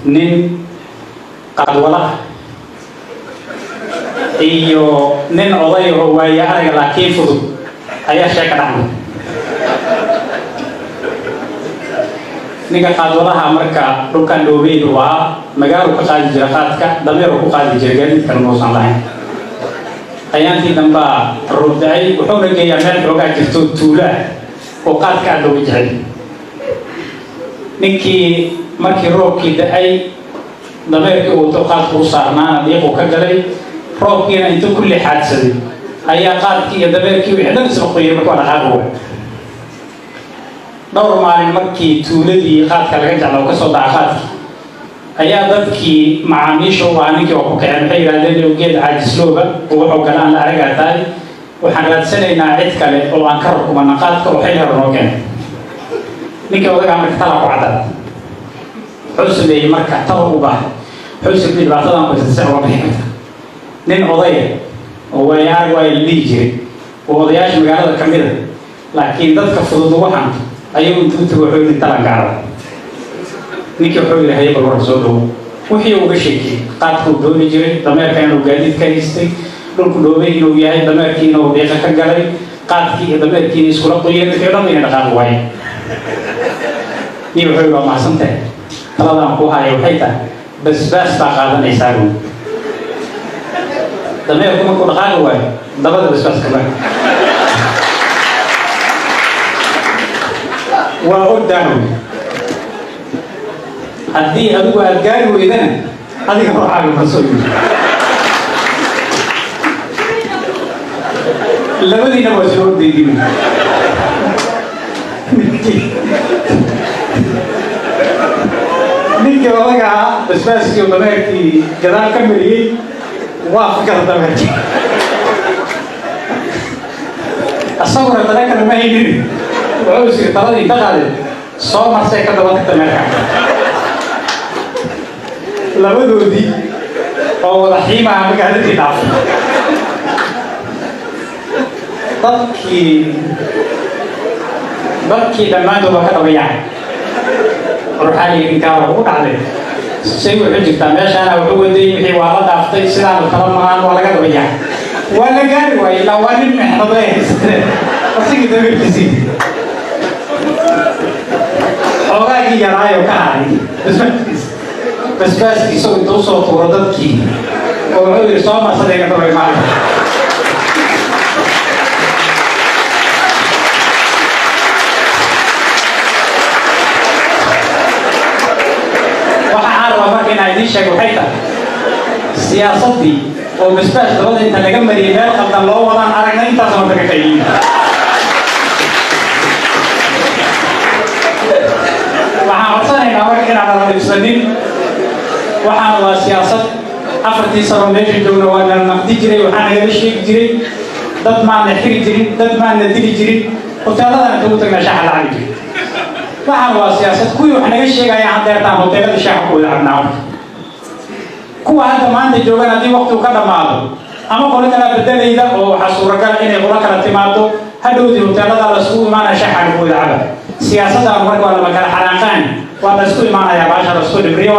nin qadwala iyo nin oday oo waaya araga laakiin fudud ayaa sheeka dhacday ninka qadwalaha marka dhulkan dhoobey waa magaalo ka qaadi jira qaadka dameer ku qaadi jira gaadiidkan muusan lahayn ayaantii damba rubday wuxuu geeyaa meel xoogaa jirto tuula oo qaadka loo jecel ninkii markii roobkii da'ay dameerkii uu qaadku u saarnaa dhiiqu ka galay roobkiina intuu kulli xaadsaday ayaa qaadkii iyo dameerkii wixii dhan isla qoyay marka waa dhaqaaqo dhowr maalin markii tuuladii qaadka laga jeclaa ka soo dhaca qaadkii ayaa dadkii macaamiisha u ahaa ninkii oo ku kaceen waxay yidhahdeen geed caajislooba oo wuxuu galaan la aragaa tahay waxaan raadsanaynaa cid kale oo aan ka rukumana qaadka oo xilli hore noo keenay ninkii odagaa marka tala ku caddaad wuxuu sameeyey marka taba u baahay wuxuu sameeyey dhibaatadan ku jirta uga bixi karta nin odaya oo waayaar waa la dhihi jiray oo odayaasha magaalada ka mid a laakiin dadka fudud ugu xanta ayuu intuu tago wuxuu yidhi talan gaara ninkii wuxuu yidhi hayba war soo dhow wixii uga sheekiyey qaadkuu dooni jiray dameerka inuu gaadiid ka haystay dhulku dhoobay inuu yahay dameerkii inuu deeqa ka galay qaadkii iyo dameerkii iskula qoyeen wixii dhan inay dhaqaaqi waaye nin wuxuu yidhi waa mahadsantahay taladaan ku haya waxay tahay basbaas baa qaadanaysaa buu dameerku markuu dhaqaaqi waayo dabada basbaaska baa waa ordaahow haddii adigu aad gaari weydana adiga ruuxaaga marsoo yiri labadiina waa soo ordaydin ninkii odaga ahaa basbaaskii oo dameerkii gadaal ka mariyey waa fakada dameerkii asaguna dareekana ma haynin wuxuu siri taladii ka qaadeen soo marsay ka daba tagta meelka labadoodii oo wada xiimaha magaaladii dhaafay dadkii dhammaantood waa ka dhabayaan ruuxaaniga inkaara ugu dhacday say wuxuu jirtaa meeshaana wuxuu wadayay wixii waa la dhaaftay sidaan kala mahaan waa laga dhabayaan waa la gaari waayey ilaa waa nin mexnad ay haysatee asigii dameerkiisii xoogaagii yaraayo ka haray basbaaskiisa intuu soo tuuro dadkii oo wuxuu yidhi soo marsaday ka dabay maalinka waxaa caraba marka inaa idiin sheego waxay tahay siyaasaddii oo basbaas dabada inta laga mariyay meel qaldan loo wadaan aragna intaas marka ka qayiin waxaan codsanaynaa marka inaan ala dhibsanin waxaan waa siyaasad afartii sano meesha joogna waa nala naqdi jiray waxaa nagala sheegi jiray dad maana xiri jirin dad maana dili jirin hoteeladana kagu tagnaa shaaxa la cabi jiray waxaan waa siyaasad kuwii wax naga sheegaya haddeertaan hoteelada shaaxa ku wada cabnaa kuwa hadda maanta joogan haddii waqtigu ka dhammaado ama qolo kala bedelayda oo waxaa suuragal inay qolo kala timaado hadhowdii hoteelada la isugu imaanaya shaaxa lagu wada caba siyaasaddan marka waa lama kala xanaaqaan waa la isku imaanayaa baasha la isku dhibriyo